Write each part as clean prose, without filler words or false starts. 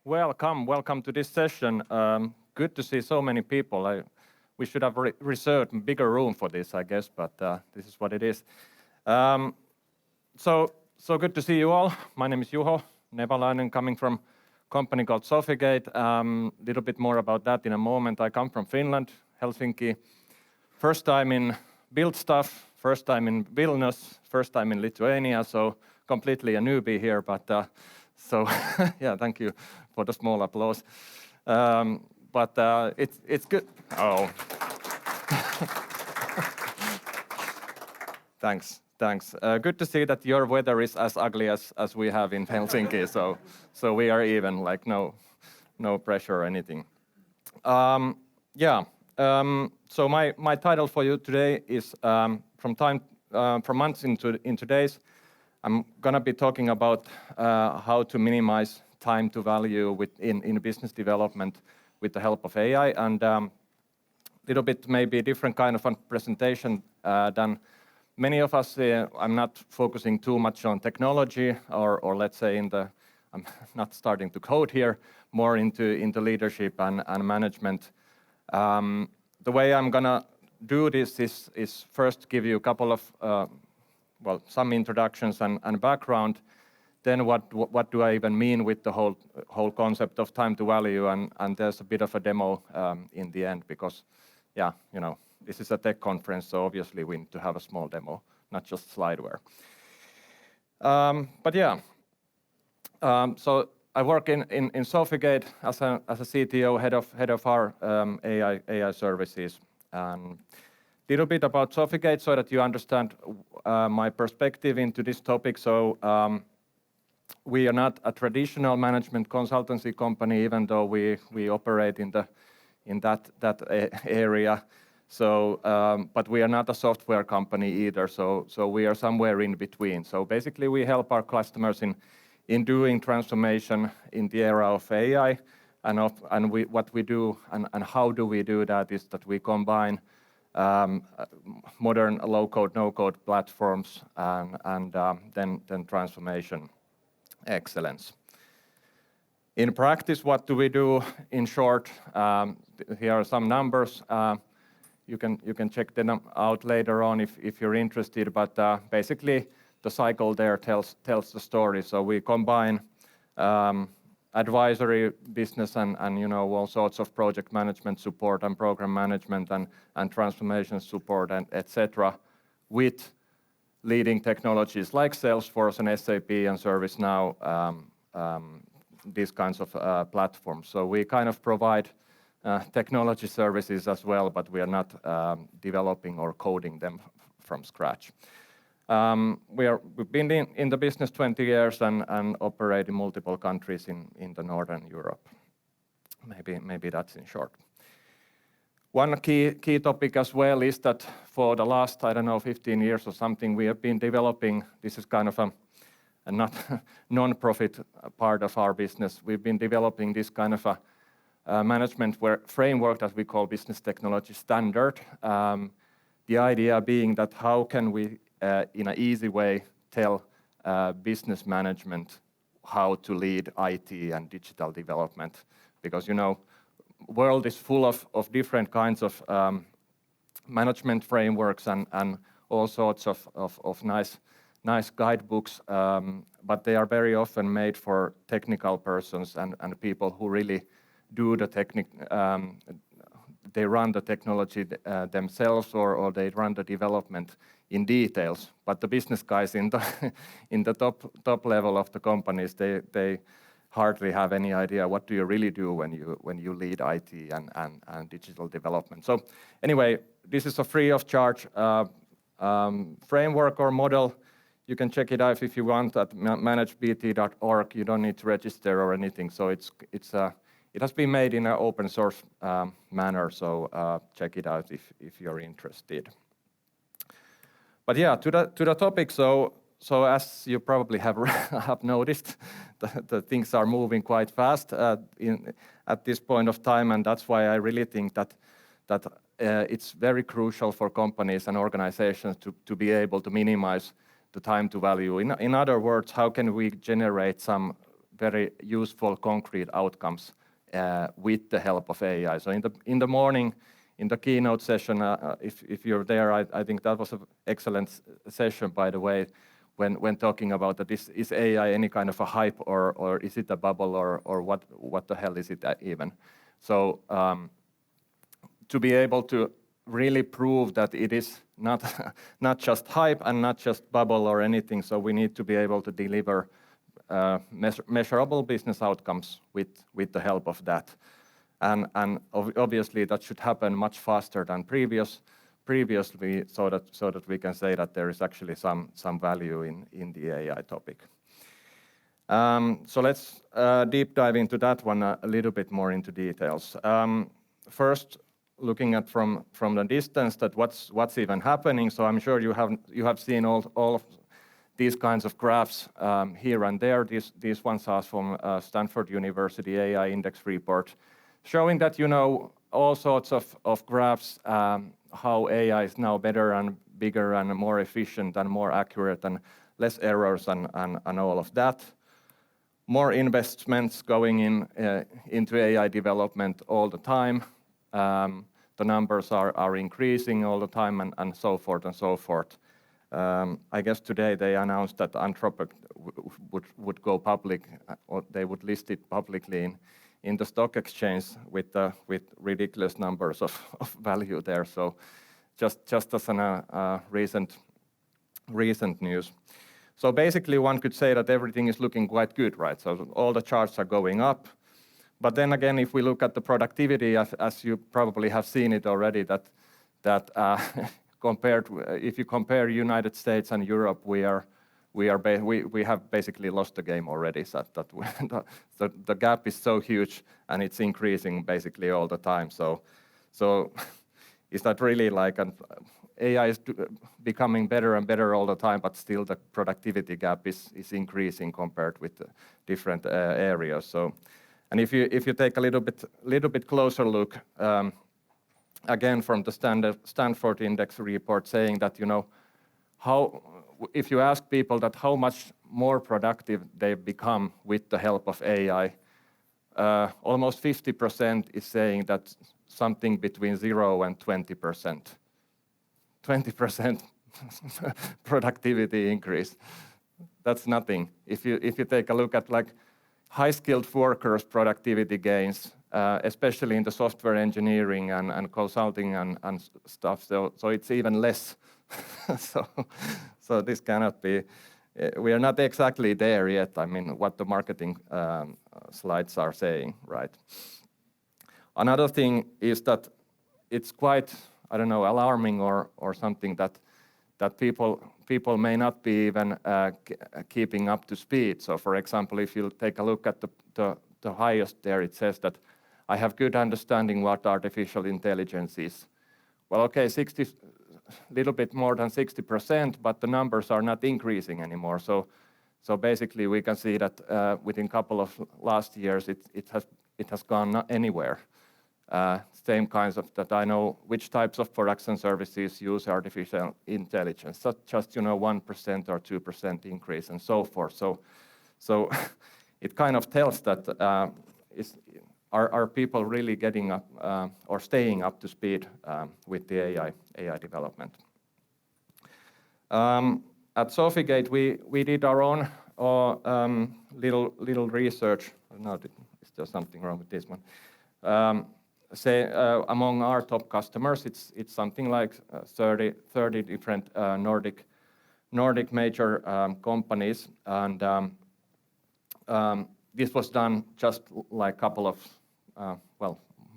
Welcome to this session. Good to see so many people. We should have reserved a bigger room for this, I guess, but this is what it is. So good to see you all. My name is Juho Nevalainen, coming from a company called Sofigate. Little bit more about that in a moment. I come from Finland, Helsinki. First time in build stuff, first time in Vilnius, first time in Lithuania, so completely a newbie here, but so yeah, thank you for the small applause. But it's good. Oh. Thanks. Good to see that your weather is as ugly as we have in Helsinki, so we are even, like no pressure or anything. So my title for you today is from months into days. I'm gonna be talking about how to minimize time to value in business development with the help of AI, and little bit maybe different kind of a presentation than many of us. I'm not focusing too much on technology or let's say I'm not starting to code here, more into leadership and management. The way I'm gonna do this is first give you a couple of some introductions and background. Then what do I even mean with the whole concept of time to value, and there's a bit of a demo in the end, because this is a tech conference, so obviously we need to have a small demo, not just slideware. So I work in Sofigate as a CTO, head of our AI services. Little bit about Sofigate so that you understand my perspective into this topic. So we are not a traditional management consultancy company, even though we operate in that area. So but we are not a software company either. So we are somewhere in between. So basically, we help our customers in doing transformation in the era of AI, what we do and how do we do that is that we combine modern low-code, no-code platforms and then transformation excellence. In practice, what do we do? In short, here are some numbers. You can check them out later on if you're interested, but basically the cycle there tells the story. So we combine advisory business and all sorts of project management support and program management and transformation support and etc. with leading technologies like Salesforce and SAP and ServiceNow, these kinds of platforms. So we kind of provide technology services as well, but we are not developing or coding them from scratch. We've been in the business 20 years and operate in multiple countries in the Northern Europe. Maybe that's in short. One key topic as well is that for the last, 15 years or something, we have been developing, this is kind of a not non-profit part of our business. We've been developing this kind of a management framework that we call Business Technology Standard. The idea being that how can we in an easy way tell business management how to lead IT and digital development, because world is full of different kinds of management frameworks and all sorts of nice guidebooks, but they are very often made for technical persons and people who really do the they run the technology themselves or they run the development in details. But the business guys in the top level of the companies, they hardly have any idea what do you really do when you lead IT and digital development. So anyway, this is a free of charge framework or model. You can check it out if you want at managebt.org. You don't need to register or anything. So it has been made in an open source manner. So check it out if you're interested. But yeah, to the topic. So as you probably have noticed, the things are moving quite fast at this point of time, and that's why I really think that it's very crucial for companies and organizations to be able to minimize the time to value. In other words, how can we generate some very useful concrete outcomes with the help of AI. So in the morning, in the keynote session, if you're there, I think that was an excellent session, by the way, when talking about that is AI any kind of a hype or is it a bubble or what the hell is it even? So to be able to really prove that it is not just hype and not just bubble or anything, so we need to be able to deliver measurable business outcomes with the help of that. And obviously that should happen much faster than previously, so that we can say that there is actually some value in the AI topic. So let's deep dive into that one a little bit more into details. First, looking at from the distance, that what's even happening. So I'm sure you have seen all of these kinds of graphs here and there. These ones are from Stanford University AI Index report, showing that all sorts of graphs, how AI is now better and bigger and more efficient and more accurate and less errors and all of that. More investments going into AI development all the time. The numbers are increasing all the time and so forth and so forth. I guess today they announced that Anthropic would go public, or they would list it publicly in the stock exchange with ridiculous numbers of value there. So just as a recent news. So basically one could say that everything is looking quite good, right? So all the charts are going up. But then again, if we look at the productivity, as you probably have seen it already, that if you compare United States and Europe, we have basically lost the game already. So the gap is so huge and it's increasing basically all the time. So is that really like AI is becoming better and better all the time, but still the productivity gap is increasing compared with the different areas. So, and if you take a little bit closer look, again from the Stanford Index report, saying that how if you ask people that how much more productive they've become with the help of AI, almost 50% is saying that something between 0 and 20%. 20% productivity increase. That's nothing. If you take a look at like high-skilled workers' productivity gains, especially in the software engineering and consulting and stuff, so it's even less. So this cannot be. We are not exactly there yet. I mean, what the marketing slides are saying, right? Another thing is that it's quite, I don't know, alarming or something that people may not be even keeping up to speed. So, for example, if you take a look at the highest there, it says that I have good understanding what artificial intelligence is. Well, okay, little bit more than 60%, but the numbers are not increasing anymore. So basically, we can see that within a couple of last years, it has gone not anywhere. Same kinds of that I know which types of products and services use artificial intelligence. So just 1% or 2% increase and so forth. So it kind of tells that are people really getting up or staying up to speed with the AI development? At Sofigate, we did our own little research. No, is there something wrong with this one? Among our top customers, it's something like 30 different Nordic major companies, and this was done just like a couple of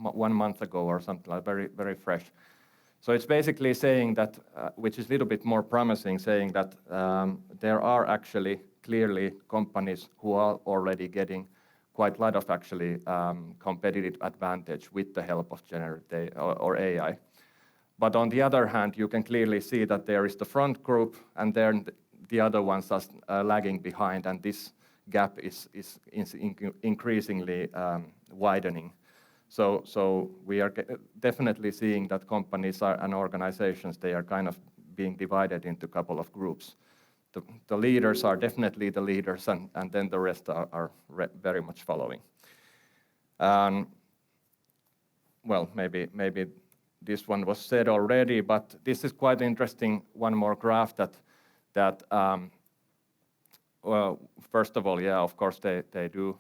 1 month ago or something like very, very fresh. So it's basically saying that, which is a little bit more promising, saying that there are actually clearly companies who are already getting quite a lot of actually competitive advantage with the help of generative or AI. But on the other hand, you can clearly see that there is the front group and then the other ones are lagging behind, and this gap is increasingly widening. So we are definitely seeing that companies and organizations, they are kind of being divided into a couple of groups. the leaders are definitely the leaders, and then the rest are very much following. Well, maybe this one was said already, but this is quite interesting. One more graph that well, first of all, yeah, of course they do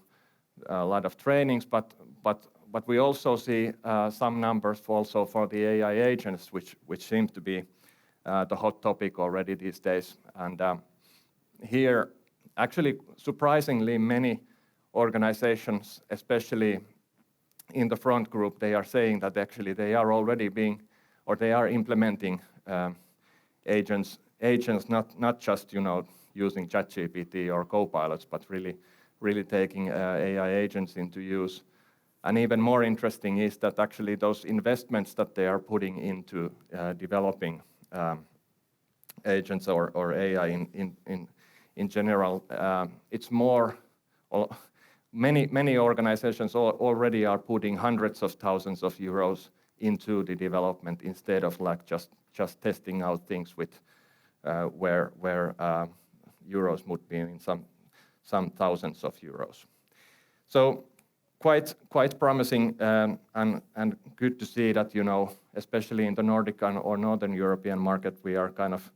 a lot of trainings, but we also see some numbers also for the AI agents, which seem to be the hot topic already these days. And here, actually, surprisingly, many organizations, especially in the front group, they are saying that actually they are already they are implementing agents, not just using ChatGPT or Copilots, but really taking AI agents into use. And even more interesting is that actually those investments that they are putting into developing agents or AI in general, it's more. Many organizations already are putting hundreds of thousands of euros into the development instead of like just testing out things with where euros would be in some thousands of euros. So quite promising and good to see that especially in the Nordic or Northern European market, we are kind of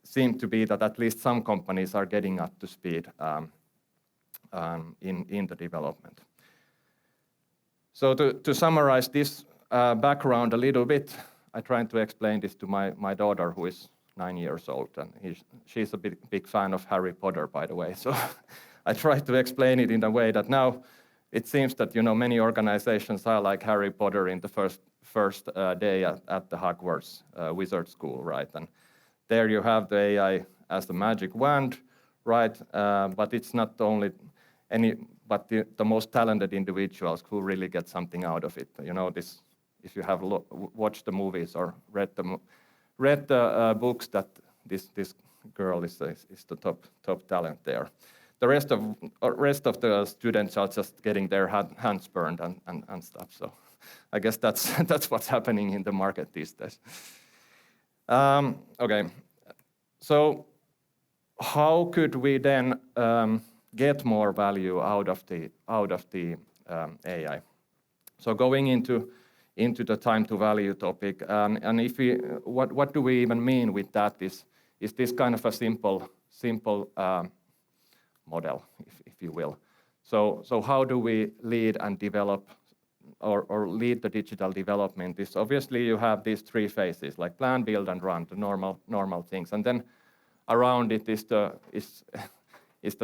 seem to be that at least some companies are getting up to speed in the development. So to summarize this background a little bit, I tried to explain this to my daughter, who is 9 years old, and she's a big fan of Harry Potter, by the way. So I tried to explain it in a way that now it seems that many organizations are like Harry Potter in the first day at the Hogwarts wizard school, right? And there you have the AI as the magic wand, right? But it's not only but the most talented individuals who really get something out of it. This, if you have watched the movies or read the books, that this girl is the top talent there. The rest of the students are just getting their hands burned and stuff. So I guess that's what's happening in the market these days. Okay, so how could we then get more value out of the AI? So going into the time to value topic, and if what do we even mean with that? Is this kind of a simple model, if you will. So how do we lead and develop or lead the digital development? Is obviously you have these three phases, like plan, build, and run, the normal things, and then around it is the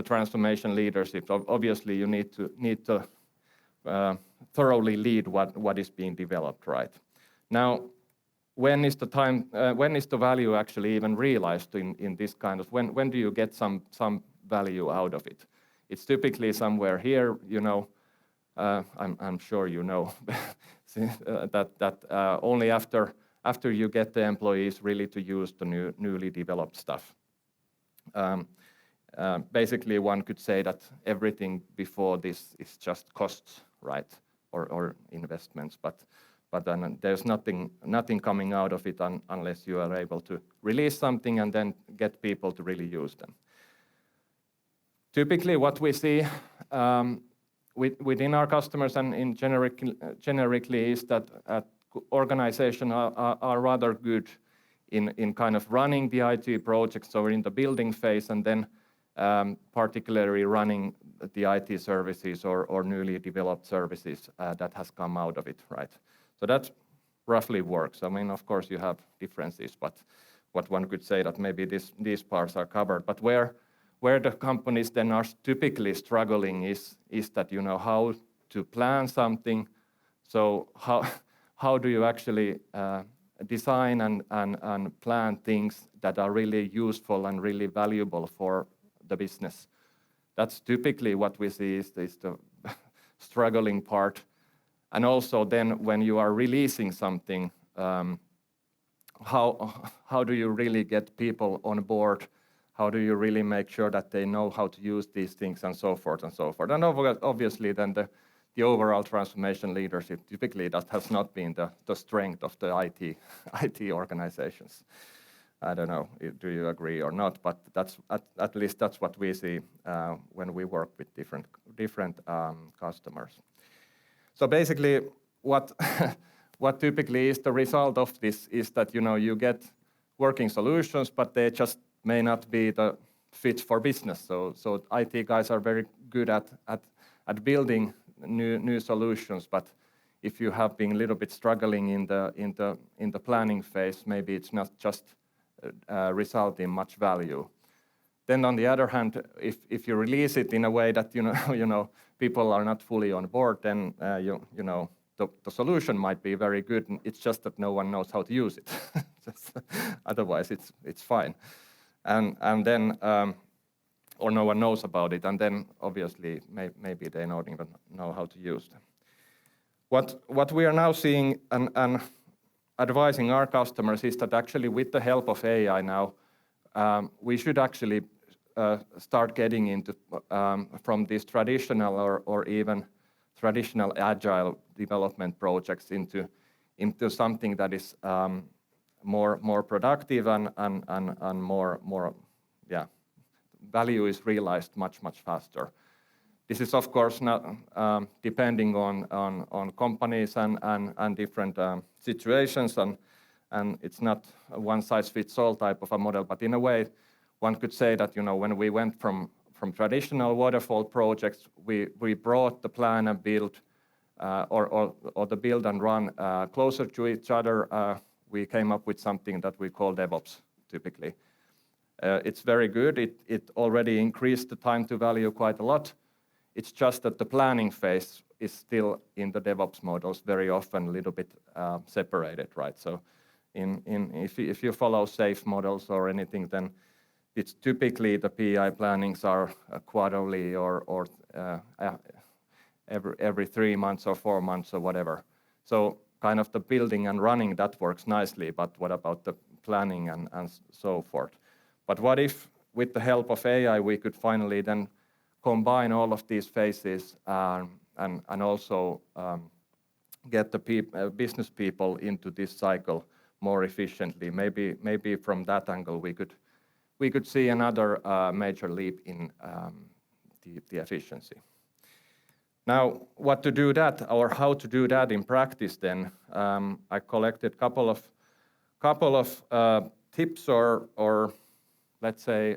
transformation leadership. Obviously, you need to thoroughly lead what is being developed, right? Now, when is the value actually even realized in this kind of, when do you get some value out of it? It's typically somewhere here, I'm sure that only after you get the employees really to use the newly developed stuff. Basically, one could say that everything before this is just costs, right, or investments, but then there's nothing coming out of it unless you are able to release something and then get people to really use them. Typically, what we see within our customers and generically is that organizations are rather good in kind of running the IT projects or in the building phase, and then particularly running the IT services or newly developed services that has come out of it, right? So that roughly works. I mean, of course, you have differences, but what one could say that maybe these parts are covered. But where the companies then are typically struggling is that how to plan something. So how do you actually design and plan things that are really useful and really valuable for the business? That's typically what we see is the struggling part. And also then when you are releasing something, how do you really get people on board? How do you really make sure that they know how to use these things and so forth and so forth? And obviously then the overall transformation leadership, typically that has not been the strength of the IT organizations. I don't know, do you agree or not? But that's at least that's what we see when we work with different customers. So basically, what what typically is the result of this is that you get working solutions, but they just may not be the fit for business. So IT guys are very good at building new solutions, but if you have been a little bit struggling in the planning phase, maybe it's not just result in much value. Then on the other hand, if you release it in a way that people are not fully on board, then the solution might be very good. It's just that no one knows how to use it. Otherwise, it's fine. And then or no one knows about it, and then obviously maybe they don't even know how to use them. What we are now seeing and advising our customers is that actually with the help of AI now, we should actually start getting into from these traditional or even traditional agile development projects into something that is more productive and more value is realized much faster. This is of course not depending on companies and different situations, and it's not a one size fits all type of a model. But in a way, one could say that when we went from traditional waterfall projects, we brought the plan and build or the build and run closer to each other. We came up with something that we call DevOps typically. It's very good. It already increased the time to value quite a lot. It's just that the planning phase is still in the DevOps models very often a little bit separated, right? So if you follow SAFe models or anything, then it's typically the PI plannings are quarterly or every 3 months or 4 months or whatever. So kind of the building and running, that works nicely, but what about the planning and so forth? But what if with the help of AI we could finally then combine all of these phases and also get the business people into this cycle more efficiently? Maybe from that angle we could see another major leap in the efficiency. Now, what to do that or how to do that in practice then? I collected couple of tips or let's say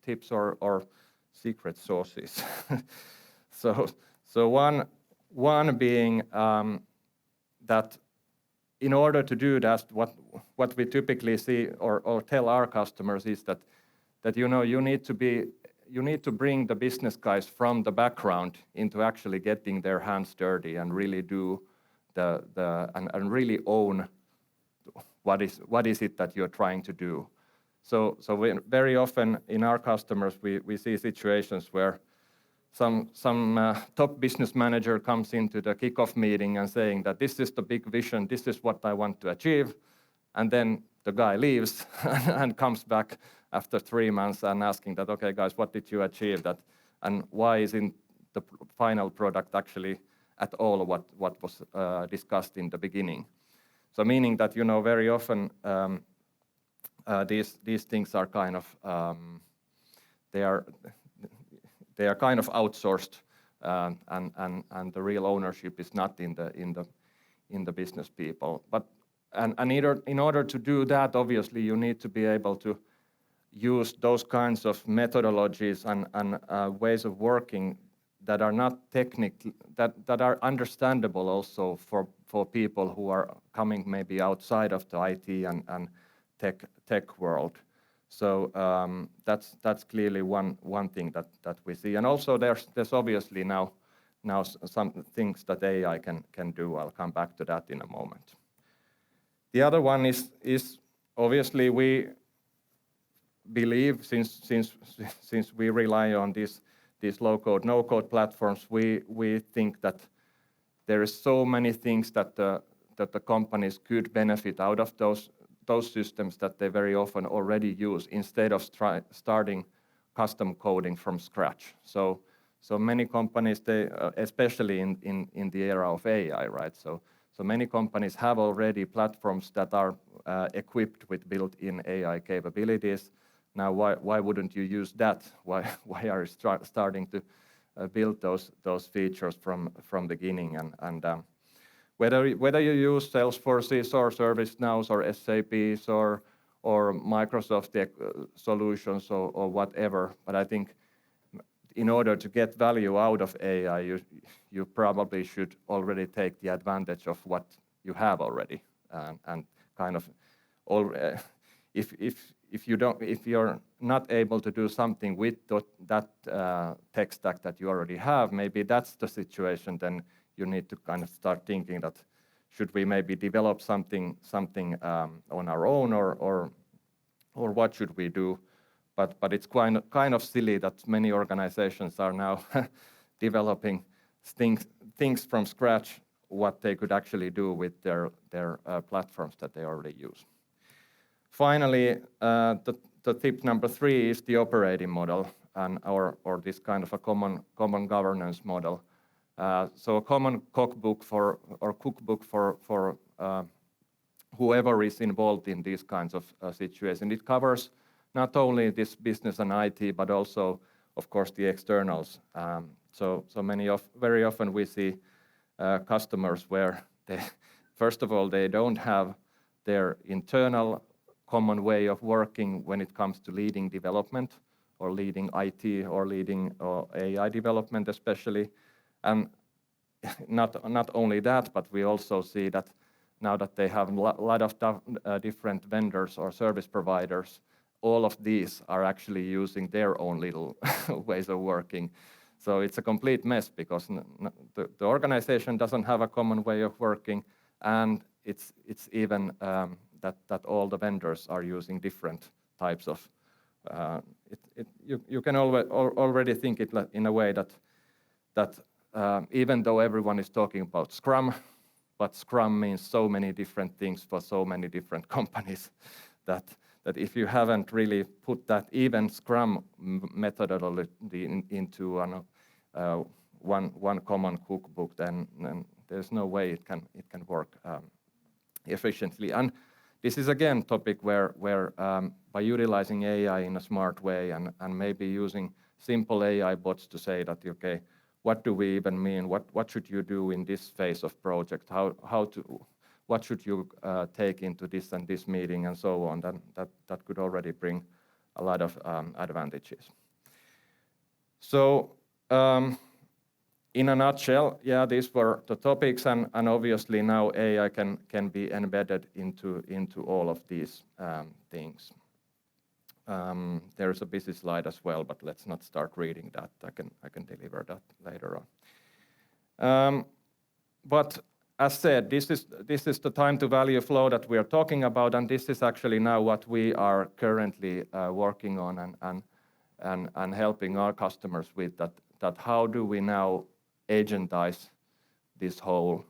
tips or secret sources. So one being that in order to do that, what we typically see or tell our customers is that you need to bring the business guys from the background into actually getting their hands dirty and really do and really own what is it that you're trying to do. So very often in our customers we see situations where some top business manager comes into the kickoff meeting and saying that this is the big vision, this is what I want to achieve, and then the guy leaves and comes back after 3 months and asking that, okay guys, what did you achieve that, and why isn't the final product actually at all what was discussed in the beginning? So meaning that very often these things are kind of they are kind of outsourced, and the real ownership is not in the business people. But in order to do that, obviously you need to be able to use those kinds of methodologies and ways of working that are not technical, that are understandable also for people who are coming maybe outside of the IT and tech world. So that's clearly one thing that we see, and also there's obviously now some things that AI can do. I'll come back to that in a moment. The other one is obviously we believe since we rely on these low-code, no-code platforms, we think that there is so many things that the companies could benefit out of those systems that they very often already use instead of starting custom coding from scratch. So many companies, they especially in the era of AI, right? So So many companies have already platforms that are equipped with built-in AI capabilities. Now, why wouldn't you use that? Why are you starting to build those features from the beginning? And whether you use Salesforce's or ServiceNow's or SAP's or Microsoft solutions or whatever, but I think in order to get value out of AI, you probably should already take the advantage of what you have already, and kind of if you're not able to do something with that tech stack that you already have, maybe that's the situation. Then you need to kind of start thinking that should we maybe develop something on our own, or what should we do? But it's kind of silly that many organizations are now developing things from scratch, what they could actually do with their platforms that they already use. Finally, the tip number 3 is the operating model, or this kind of a common governance model. So a common cookbook for whoever is involved in these kinds of situations. It covers not only this business and IT, but also, of course, the externals. So very often we see customers where first of all, they don't have their internal common way of working when it comes to leading development or leading IT or leading AI development especially. And not only that, but we also see that now that they have a lot of different vendors or service providers, all of these are actually using their own little ways of working. So it's a complete mess because the organization doesn't have a common way of working, and it's even that all the vendors are using different types of. You can already think it in a way that even though everyone is talking about Scrum, but Scrum means so many different things for so many different companies that if you haven't really put that even Scrum methodology into one common cookbook, then there's no way it can work efficiently. And this is again topic where by utilizing AI in a smart way and maybe using simple AI bots to say that, okay, what do we even mean? What should you do in this phase of project? What should you take into this and this meeting and so on? Then that could already bring a lot of advantages. So in a nutshell, yeah, these were the topics, and obviously now AI can be embedded into all of these things. There's a busy slide as well, but let's not start reading that. I can deliver that later on. But as said, this is the time to value flow that we are talking about, and this is actually now what we are currently working on and helping our customers with that how do we now agentize this whole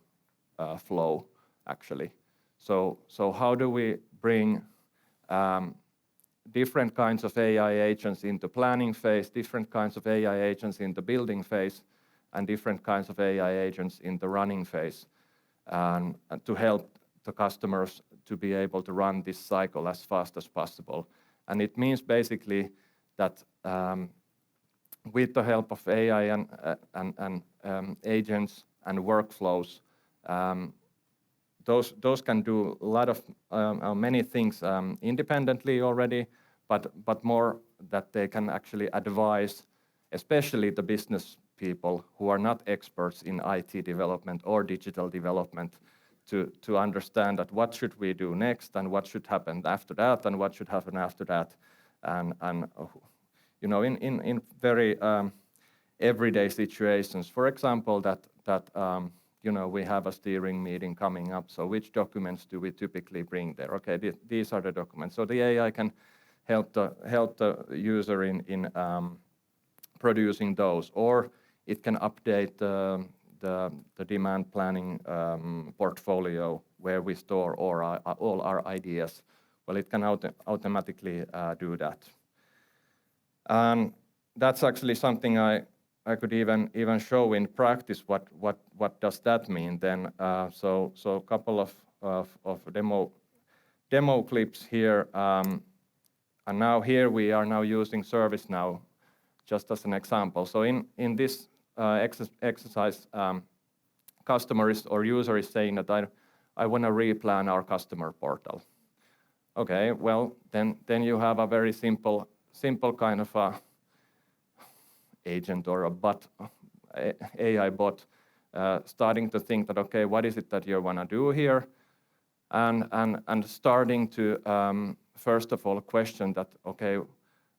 flow actually. So how do we bring different kinds of AI agents into planning phase, different kinds of AI agents in the building phase, and different kinds of AI agents in the running phase, and to help the customers to be able to run this cycle as fast as possible. And it means basically that with the help of AI and agents and workflows, those can do a lot of many things independently already, but more that they can actually advise, especially the business people who are not experts in IT development or digital development, to understand that what should we do next and what should happen after that and what should happen after that, and you know, in very everyday situations. For example, that you know, we have a steering meeting coming up, so which documents do we typically bring there? Okay, these are the documents. So the AI can help the user in producing those, or it can update the demand planning portfolio where we store all our ideas. Well, it can automatically do that. And that's actually something I could even show in practice what does that mean then. So a couple of demo clips here, and now here we are now using ServiceNow just as an example. So in this exercise, customer or user is saying that I want to replan our customer portal. Okay, well then you have a very simple kind of a agent or a bot, AI bot, starting to think that, okay, what is it that you want to do here, and starting to first of all question that, okay,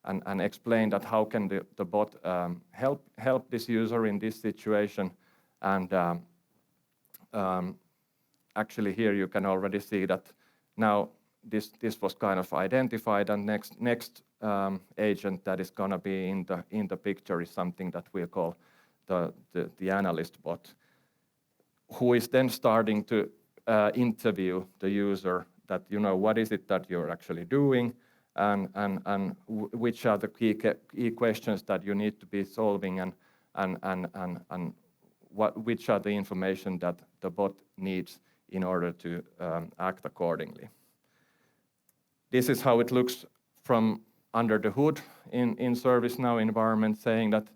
and explain that how can the bot help this user in this situation, and actually here you can already see that now this was kind of identified, and next agent that is gonna be in the picture is something that we call the analyst bot, who is then starting to interview the user that, you know, what is it that you're actually doing, and which are the key questions that you need to be solving, and which are the information that the bot needs in order to act accordingly. This is how it looks from under the hood in ServiceNow environment, saying that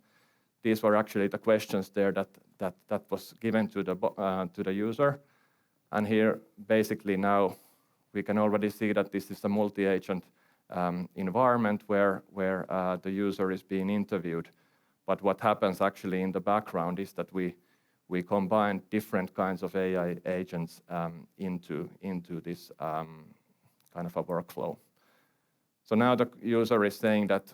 these were actually the questions there that was given to the user. And here, basically now, we can already see that this is a multi-agent environment where the user is being interviewed. But what happens actually in the background is that we combine different kinds of AI agents into this kind of a workflow. So now the user is saying that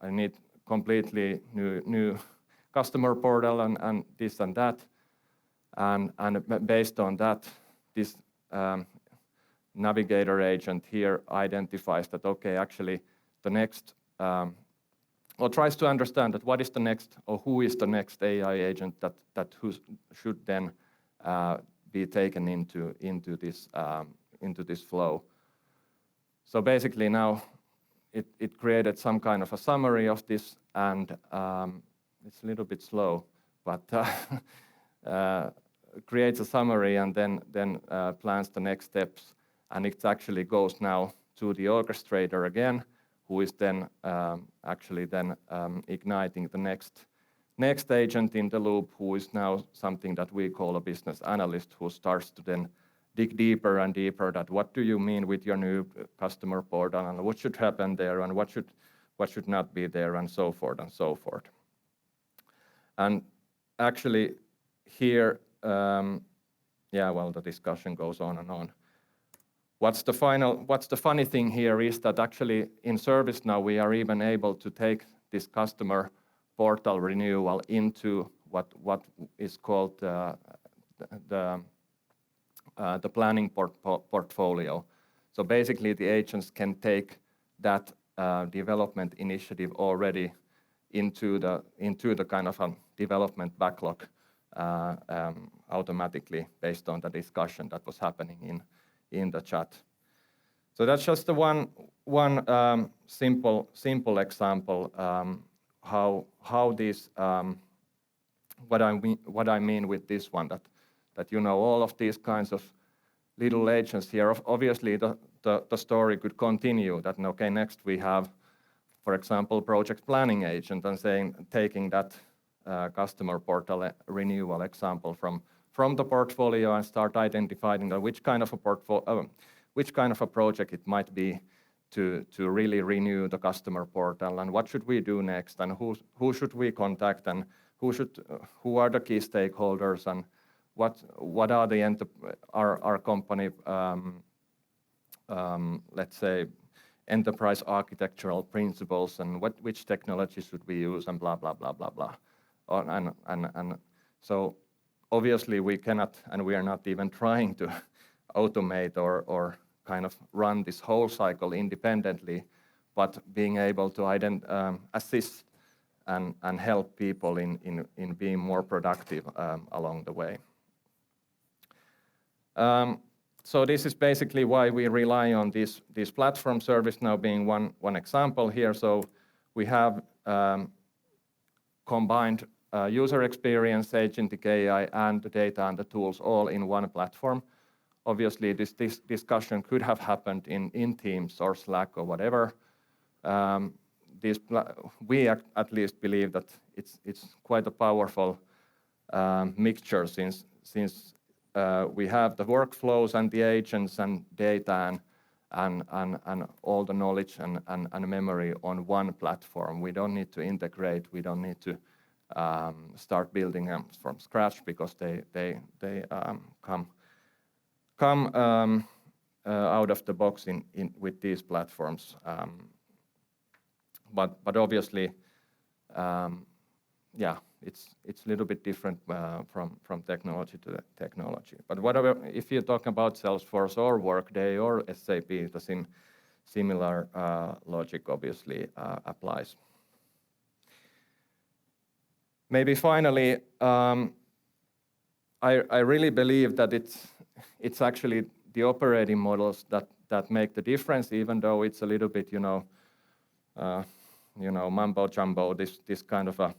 I need completely new customer portal and this and that, and based on that, this navigator agent here identifies that, okay, actually the next, or tries to understand that what is the next, or who is the next AI agent that who should then be taken into this flow. So basically now it created some kind of a summary of this, and it's a little bit slow, but creates a summary and then plans the next steps, and it actually goes now to the orchestrator again, who is then actually then igniting the next agent in the loop, who is now something that we call a business analyst, who starts to then dig deeper and deeper that what do you mean with your new customer portal, and what should happen there, and what should not be there, and so forth and so forth. And actually here, the discussion goes on and on. What's the funny thing here is that actually in ServiceNow we are even able to take this customer portal renewal into what is called the planning portfolio. So basically the agents can take that development initiative already into the kind of a development backlog automatically based on the discussion that was happening in the chat. So that's just the one simple example how this what I mean with this one, that you know, all of these kinds of little agents here. Obviously the story could continue that, okay, next we have, for example, project planning agent, and taking that customer portal renewal example from the portfolio and start identifying which kind of a project it might be to really renew the customer portal, and what should we do next, and who should we contact, and who are the key stakeholders, and what are our company let's say enterprise architectural principles, and which technology should we use, and blah blah blah blah blah. And so obviously we cannot, and we are not even trying to automate or kind of run this whole cycle independently, but being able to assist and help people in being more productive along the way. So this is basically why we rely on this platform, ServiceNow being one example here. So we have combined user experience, agentic AI, and the data and the tools all in one platform. Obviously, this discussion could have happened in Teams or Slack or whatever. We at least believe that it's quite a powerful mixture since we have the workflows and the agents and data and all the knowledge and memory on one platform. We don't need to integrate. We don't need to start building them from scratch because they come out of the box with these platforms. But obviously, yeah, it's a little bit different from technology to technology. But whatever, if you talk about Salesforce or Workday or SAP, the similar logic obviously applies. Maybe finally, I really believe that it's actually the operating models that make the difference, even though it's a little bit, mumbo jumbo. This kind of a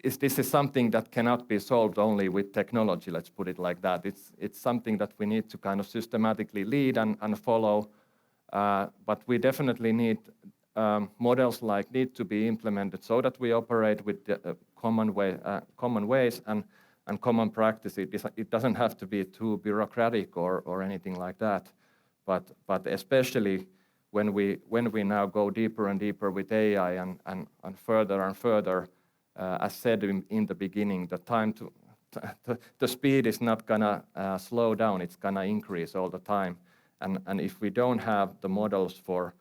this is something that cannot be solved only with technology. Let's put it like that. It's something that we need to kind of systematically lead and follow. But we definitely need models like need to be implemented so that we operate with the common ways and common practice. It doesn't have to be too bureaucratic or anything like that. But especially when we now go deeper and deeper with AI and further and further, as said in the beginning, the speed is not gonna slow down. It's gonna increase all the time. And if we don't have the models for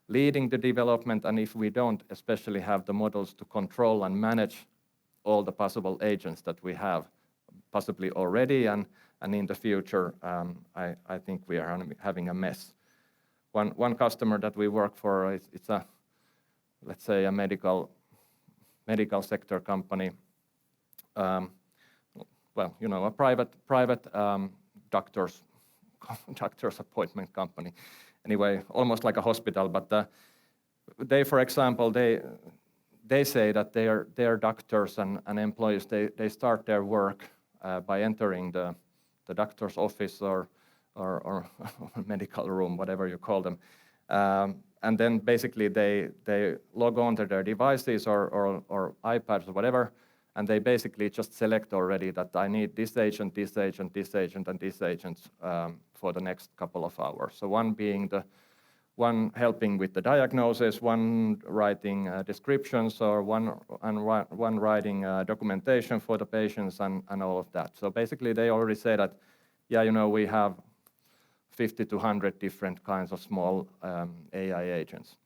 leading the development, and if we don't especially have the models to control and manage all the possible agents that we have, possibly already and in the future, I think we are having a mess. One customer that we work for, it's a, let's say, a medical sector company. Well, a private doctor's appointment company. Anyway, almost like a hospital, but they, for example, they say that their doctors and employees, they start their work by entering the doctor's office or medical room, whatever you call them. And then basically they log on to their devices or iPads or whatever, and they basically just select already that I need this agent, this agent, this agent, and this agent for the next couple of hours. So one being one helping with the diagnosis, one writing descriptions, or one writing documentation for the patients and all of that. So basically they already say that, yeah, we have 50 to 100 different kinds of small AI agents.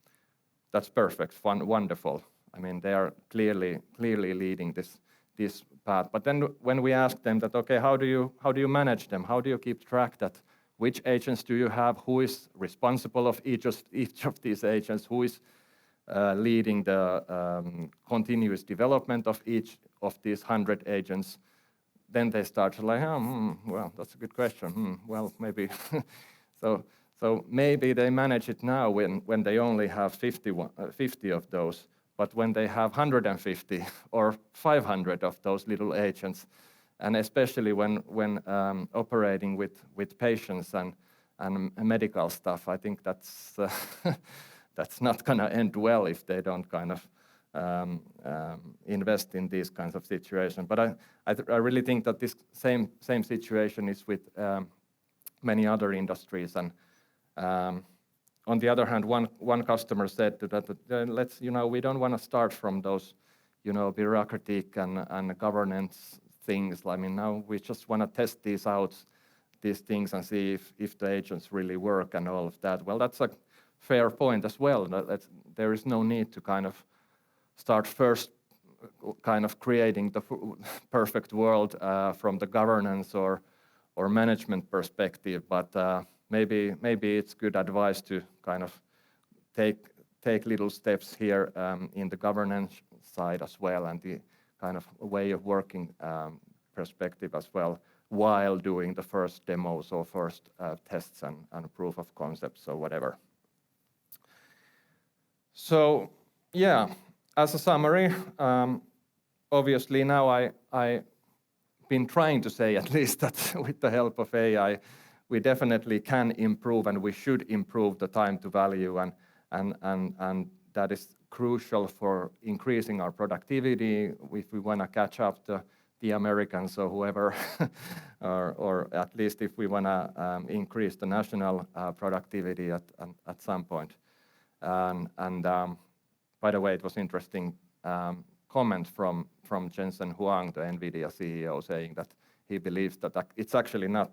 That's perfect, wonderful. I mean, they are clearly leading this path. But then when we ask them that, okay, how do you manage them? How do you keep track that which agents do you have? Who is responsible of each of these agents? Who is leading the continuous development of each of these 100 agents? Then they start like, well, that's a good question. Well, maybe. so maybe they manage it now when they only have 50 of those. But when they have 150 or 500 of those little agents, and especially when operating with patients and medical stuff, I think that's not gonna end well if they don't kind of invest in these kinds of situations. But I really think that this same situation is with many other industries. And on the other hand, one customer said that let's we don't want to start from those bureaucratic and governance things. I mean, now we just want to test these things and see if the agents really work and all of that. Well, that's a fair point as well. There is no need to kind of start first kind of creating the perfect world from the governance or management perspective, but maybe it's good advice to kind of take little steps here in the governance side as well, and the kind of way of working perspective as well, while doing the first demos or first tests and proof of concepts or whatever. So yeah, as a summary, obviously now I've been trying to say at least that with the help of AI, we definitely can improve and we should improve the time to value, and that is crucial for increasing our productivity if we want to catch up the Americans or whoever, or at least if we want to increase the national productivity at some point. And by the way, it was interesting comment from Jensen Huang, the NVIDIA CEO, saying that he believes that it's actually not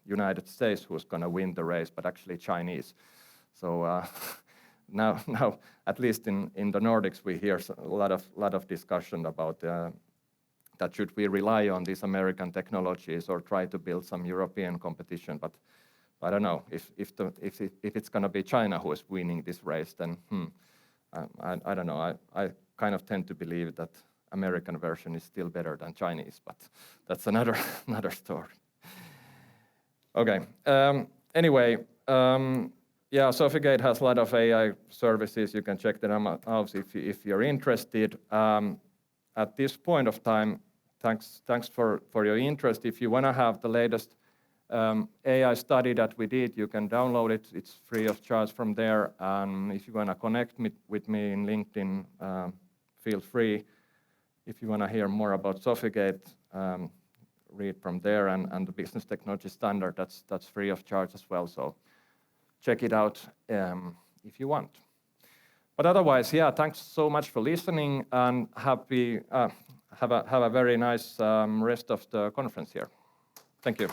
United States who's going to win the race, but actually Chinese. So now at least in the Nordics, we hear a lot of discussion about that should we rely on these American technologies or try to build some European competition. But I don't know if it's going to be China who is winning this race, then I don't know. I kind of tend to believe that American version is still better than Chinese, but that's another story. Okay. Anyway, yeah, Sofigate has a lot of AI services. You can check them out if you're interested. At this point of time, thanks for your interest. If you want to have the latest AI study that we did, you can download it. It's free of charge from there. And if you want to connect with me in LinkedIn, feel free. If you want to hear more about Sofigate, read from there, and the business technology standard, that's free of charge as well. So check it out if you want. But otherwise, yeah, thanks so much for listening, and have a very nice rest of the conference here. Thank you.